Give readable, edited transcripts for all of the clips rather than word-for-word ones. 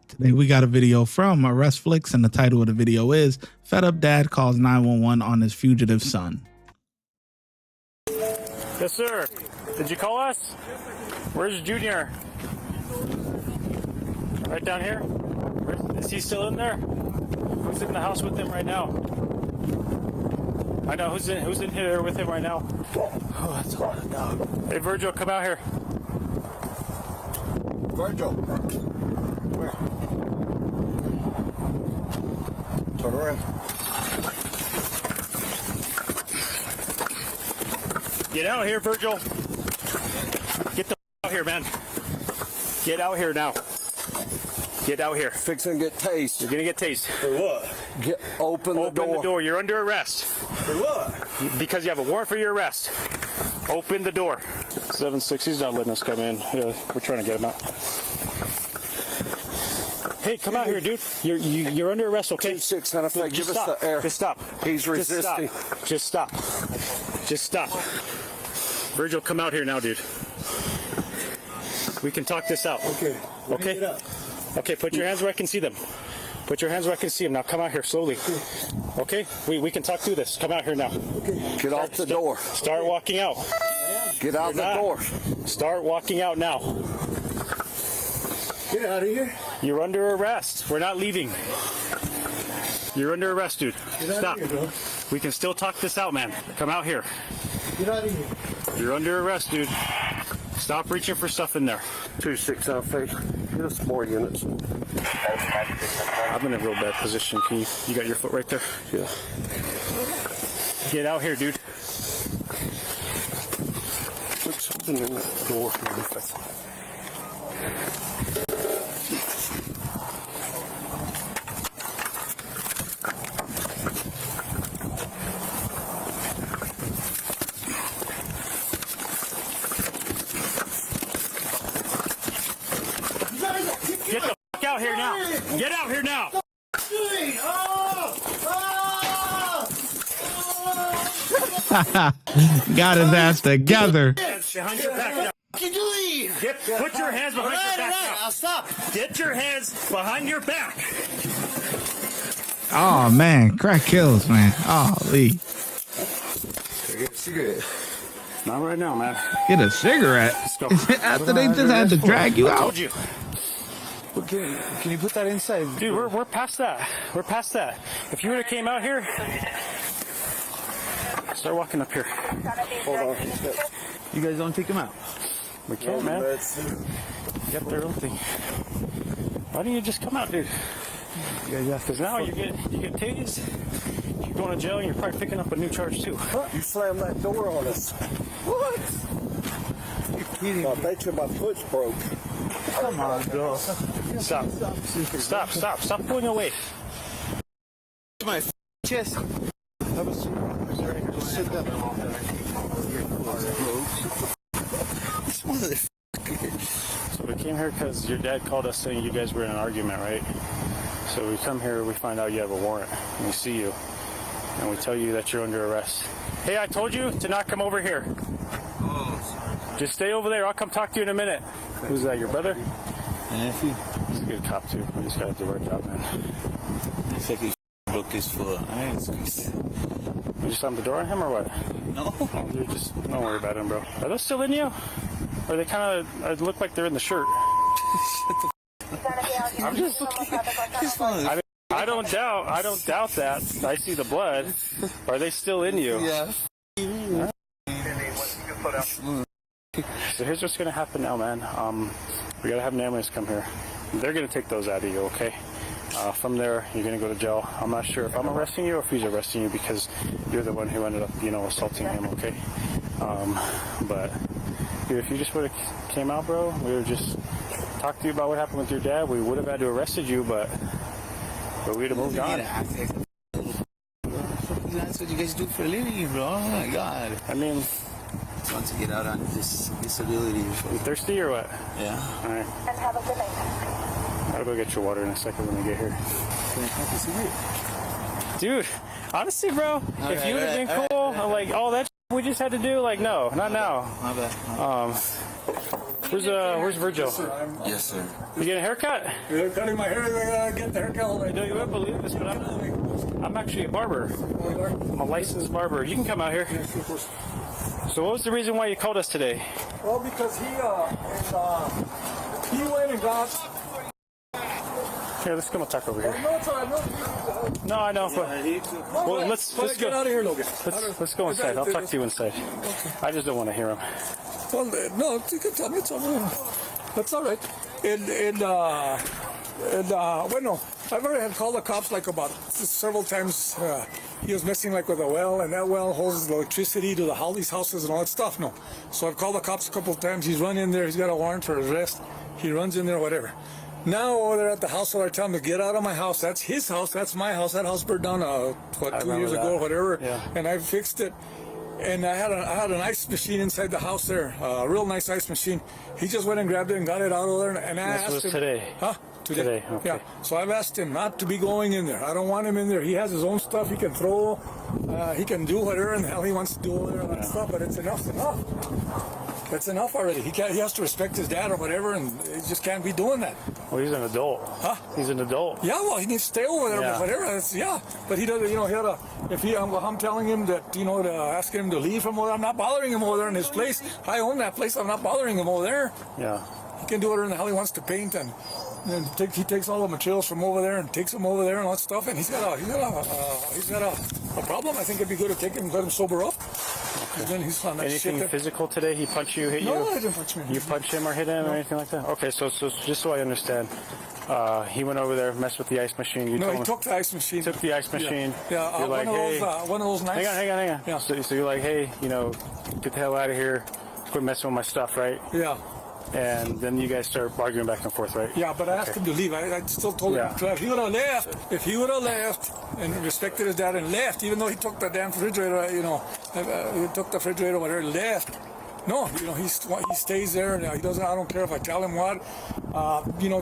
Today we got a video from ArrestFlix, and the title of the video is Fed Up Dad Calls 911 on His Fugitive Son. Yes, sir. Did you call us? Where's Junior? Right down here? Is he still in there? Who's in the house with him right now? I know. Who's in here with him right now? Oh, that's a lot of dog. Hey, Virgil, come out here. Virgil. Where? Turn around. Get out here, Virgil. Get the out here, man. Get out here now. Get out here. Fixing to get tased. You're gonna get tased. For what? Open the door. Open the door. You're under arrest. For what? Because you have a warrant for your arrest. Open the door. 7-6, he's not letting us come in. Yeah, we're trying to get him out. Hey, come out here, dude. You're under arrest, okay? 2-6, matter of fact, give us the air. Just stop. He's resisting. Just stop. Just stop. Virgil, come out here now, dude. We can talk this out. Okay. Okay? Okay, put your hands where I can see them. Put your hands where I can see them. Now come out here slowly. Okay? We can talk through this. Come out here now. Okay. Get off the door. Start walking out. Get out the door. Start walking out now. Get out of here. You're under arrest. We're not leaving. You're under arrest, dude. Stop. Here, bro. We can still talk this out, man. Come out here. Get out of here. You're under arrest, dude. Stop reaching for stuff in there. 2-6 out face. Get us more units. I'm in a real bad position. You got your foot right there? Yeah. Get out here, dude. Look, something in that door. Get the fuck out here now. Get out here now. Got his ass together. Behind your back now. Put your hands behind your back now. I'll stop. Get your hands behind your back. Oh man, crack kills, man. Oh, Lee. Get a cigarette. Not right now, man. Get a cigarette. Go. After they just had to drag you I out. told you. Okay. Can you put that inside? Dude, we're past that. We're past that. If you would have came out here, start walking up here. Hold on. You guys don't take him out. We can't, man. You got their own thing. Why don't you just come out, dude? Because now you get tased. You're going to jail, and you're probably picking up a new charge too. You slammed that door on us. What? You're kidding I me. bet you my foot's broke. Come on, bro. Stop pulling away. My chest. Just sit down. This motherfucker. So we came here because your dad called us saying you guys were in an argument, right? So we come here, we find out you have a warrant, and we see you, and we tell you that you're under arrest. Hey, I told you to not come over here. Just stay over there. I'll come talk to you in a minute. Who's that, your brother? Nephew. He's a good cop, too. We just got to do our job, man. It's like he broke his foot. You just slammed the door on him or what? No. Dude, just don't worry about him, bro. Are those still in you? Or they kind of look like they're in the shirt? I'm just... I don't doubt that. I see the blood. Are they still in you? Yeah. So here's what's going to happen now, man. We got to have an ambulance come here. They're going to take those out of you, okay? From there, you're going to go to jail. I'm not sure if I'm arresting you or if he's arresting you because you're the one who ended up, assaulting him, okay? But dude, if you just would have came out, bro, we would just talk to you about what happened with your dad. We would have had to arrested you, but we'd have moved on. That's what you guys do for a living, bro. Oh my god. I mean, just want to get out on this disability. you thirsty or what? Yeah. All right. And have a good night. I'll go get your water in a second when we get here. Can I have a cigarette? Dude, honestly, bro, if you would have been cool, like all that we just had to do, like, no, not now. My bad. Where's Virgil? Yes, sir. You getting a haircut? You're cutting my hair. I gotta get the haircut. No, you won't believe this, but I'm actually a barber. I'm a licensed barber. You can come out here. So what was the reason why you called us today? Well, because he went and got. Here, let's come and talk over here. No, it's all right. No, I know. But, well, let's Get go. out of here, Logan. Let's go inside. I'll talk to you inside. I just don't want to hear him. Well, no, you can tell me. It's all right. That's all right. Well, no, I've already had called the cops like about several times. He was messing like with a well, and that well holds the electricity to all these houses and all that stuff. No, so I've called the cops a couple of times. He's run in there. He's got a warrant for arrest. He runs in there, whatever. Now over there at the house, I tell him to get out of my house. That's his house. That's my house. That house burned down 2 years ago, whatever. Yeah. And I fixed it. And I had an ice machine inside the house there, a real nice ice machine. He just went and grabbed it and got it out of there. And I asked This was him, today. Huh? Today, okay. Yeah. So I've asked him not to be going in there. I don't want him in there. He has his own stuff he can throw. He can do whatever in the hell he wants to do over there and that stuff. But it's enough. That's enough already. He has to respect his dad or whatever, and he just can't be doing that. Well, he's an adult. Huh? He's an adult. Yeah, well, he needs to stay over there, Yeah. but whatever. But he doesn't. I'm telling him that to ask him to leave from over there. I'm not bothering him over there in his place. I own that place. I'm not bothering him over there. Yeah. He can do whatever in the hell he wants to paint, and he takes all the materials from over there and takes them over there and all that stuff. And he's got a problem. I think it'd be good to let him sober up. And then he's on that Anything shit. physical today? He punched you, hit you? No, I didn't punch him. You punched him or hit him or anything like that? Okay, so just so I understand, he went over there, messed with the ice machine. You No, told he him, took the ice machine. took the ice machine. Yeah, You're like, hey, one of those nice. hang on. Yeah. So you're like, hey, get the hell out of here. Quit messing with my stuff, right? Yeah. And then you guys start arguing back and forth, right? Yeah, but I asked him to leave. I still told him if he would have left, and respected his dad and left, even though he took the damn refrigerator, he took the refrigerator, whatever, left. No, he stays there, and he doesn't. I don't care if I tell him what.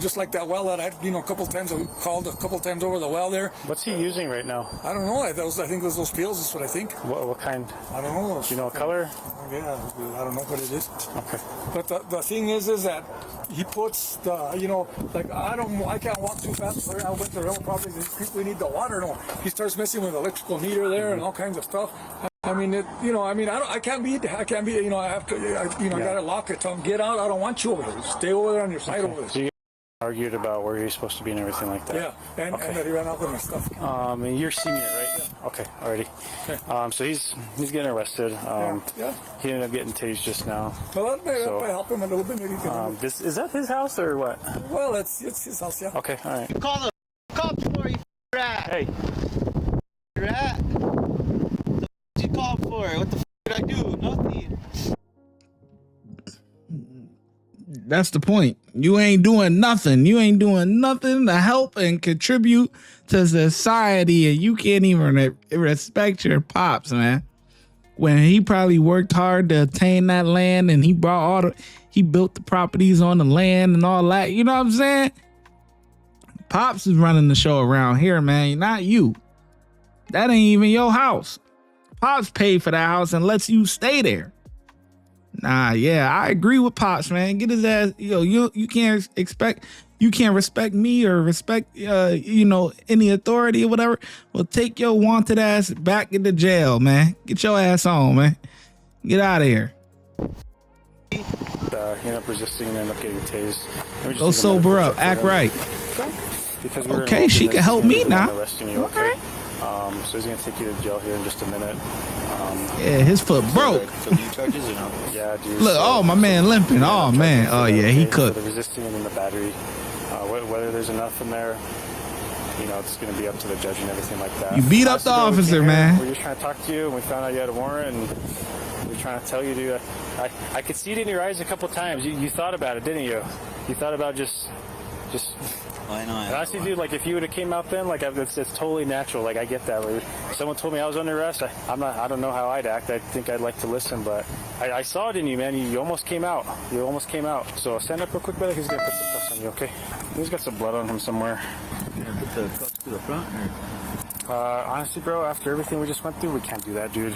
Just like that well that I, a couple times I called a couple times over the well there. What's he using right now? I don't know. I think it was those pills. Is what I think. What kind? I don't know. Do you know what color? Yeah, I don't know what it is. Okay. But the thing is that he puts the, I can't walk too fast. I went to the rental properties and people need the water. No, he starts messing with the electrical meter there and all kinds of stuff. I can't be, I have to, I gotta lock it. Tell him, get out. I don't want you over there. Stay over there on your side over there. So you argued about where you're supposed to be and everything like that? Yeah, and that he ran out with my stuff. And you're senior, right? Yeah. Okay, already. Okay. So he's getting arrested. Yeah. He ended up getting tased just now. Well, that may help him a little bit. Maybe he can. Is that his house or what? Well, it's his house, yeah. Okay, all right. Call the cops for you, rat. Hey, Rat. What you call for? What the did I do? Nothing. That's the point. You ain't doing nothing. You ain't doing nothing to help and contribute to society, and you can't even respect your pops, man. When he probably worked hard to attain that land, and he built the properties on the land and all that. You know what I'm saying? Pops is running the show around here, man. Not you. That ain't even your house. Pops paid for that house and lets you stay there. Nah, yeah, I agree with Pops, man. Get his ass, you can't respect me or respect, any authority or whatever. Well, take your wanted ass back into jail, man. Get your ass on, man. Get out of here. he ended up resisting and ended up getting tased. Go sober up, act right. Because Okay, she can help me now. Arresting you, okay? So he's gonna take you to jail here in just a minute. Yeah, his foot broke. Felony charges or no? Yeah, dude. Look, my man limping. Oh, man. Oh, yeah, he for cooked. the resisting and then the battery. Whether there's enough in there, it's going to be up to the judge and everything like that. You beat up the officer, man. We're just trying to talk to you, and we found out you had a warrant, and we're trying to tell you, dude. I could see it in your eyes a couple times. You thought about it, didn't you? You thought about just. I know. Honestly, dude, like if you would have came out then, like it's totally natural. Like I get that. Like, if someone told me I was under arrest, I don't know how I'd act. I think I'd like to listen, but I saw it in you, man. You almost came out. So stand up real quick, brother. He's gonna put some cuffs on you, okay? He's got some blood on him somewhere. Gonna put the cuffs to the front or? Honestly, bro, after everything we just went through, we can't do that, dude.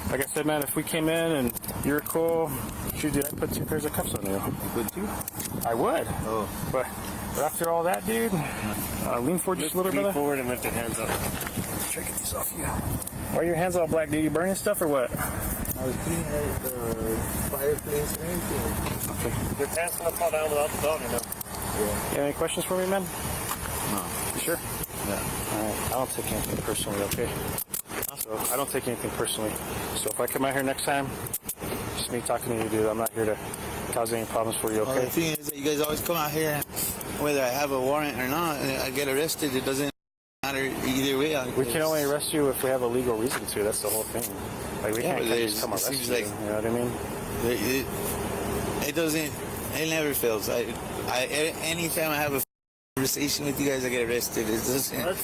Like I said, man, if we came in and you're cool, should I put 2 pairs of cuffs on you? Would you? I would. Oh. But after all that, dude, lean forward just a little bit. Lean forward and lift your hands up. Try to get these off you. Why are your hands all black, dude? You burning stuff or what? I was cleaning the fireplace and everything. Your pants gonna fall down without the belt, you know. You have any questions for me, man? No. You sure? Yeah. Alright, I don't take anything personally, okay? So, I don't take anything personally. So if I come out here next time, just me talking to you, dude. I'm not here to cause any problems for you, Well, the okay? thing is that you guys always come out here, whether I have a warrant or not, and I get arrested. It doesn't matter either way. We can only arrest you if we have a legal reason to. That's the whole thing. Like, we Yeah, can't but just come it arrest seems you. like- You know what I mean? It doesn't. It never fails. Anytime I have a conversation with you guys, I get arrested. It doesn't.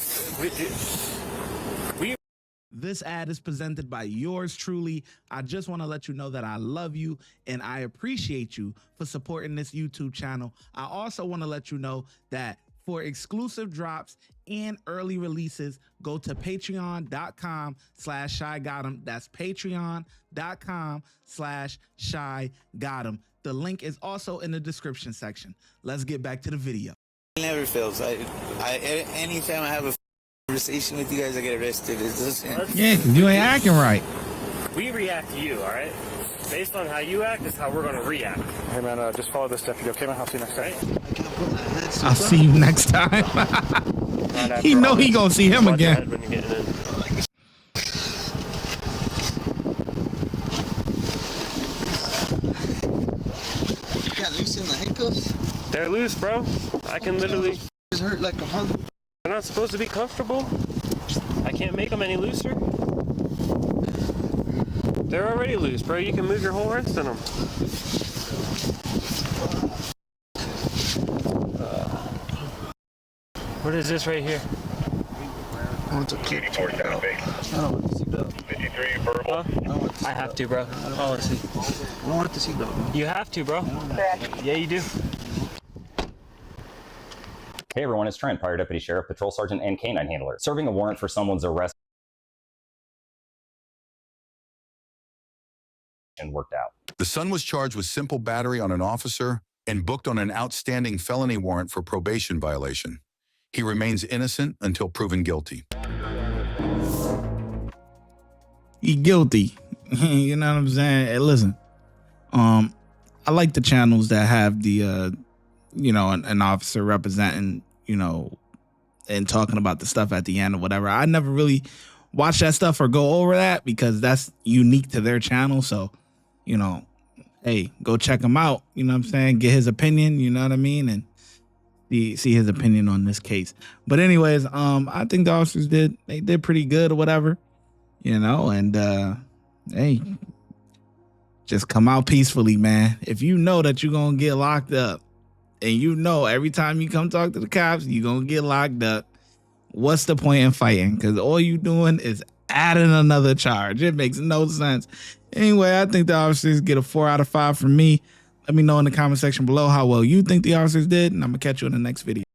This ad is presented by yours truly. I just want to let you know that I love you and I appreciate you for supporting this YouTube channel. I also want to let you know that for exclusive drops and early releases, go to patreon.com/ShyGotEm. That's patreon.com/ShyGotEm. The link is also in the description section. Let's get back to the video. It never fails. Anytime I have a conversation with you guys, I get arrested. It doesn't. Yeah, 'cause you ain't acting right. We react to you, all right? Based on how you act is how we're gonna react. Hey, man, just follow this deputy, okay, man? I'll see you next time. I'll see you next time. He know he gonna see him Watch your again. head when you're getting in. You can't loosen the handcuffs. They're loose, bro. I can literally. It's hurt like a hundred. They're not supposed to be comfortable. I can't make them any looser. They're already loose, bro. You can move your whole wrist in them. What is this right here? I want to keep it out. I don't want to see that. Huh? I have to, bro. I want to see. I don't want to see that. You have to, bro. Yeah, you do. Hey everyone, it's Trent, Fire Deputy Sheriff, Patrol Sergeant, and Canine Handler. Serving a warrant for someone's arrest worked out. The son was charged with simple battery on an officer and booked on an outstanding felony warrant for probation violation. He remains innocent until proven guilty. He guilty. You know what I'm saying? Hey, listen, I like the channels that have the an officer representing, and talking about the stuff at the end or whatever. I never really watch that stuff or go over that because that's unique to their channel. So, hey, go check him out. You know what I'm saying? Get his opinion, you know what I mean? And see his opinion on this case. But anyways, I think the officers did pretty good or whatever, and hey, just come out peacefully, man. If you know that you're gonna get locked up, and every time you come talk to the cops, you're gonna get locked up, what's the point in fighting? Because all you doing is adding another charge. It makes no sense. Anyway, I think the officers get a 4 out of 5 from me. Let me know in the comment section below how well you think the officers did, and I'm gonna catch you in the next video.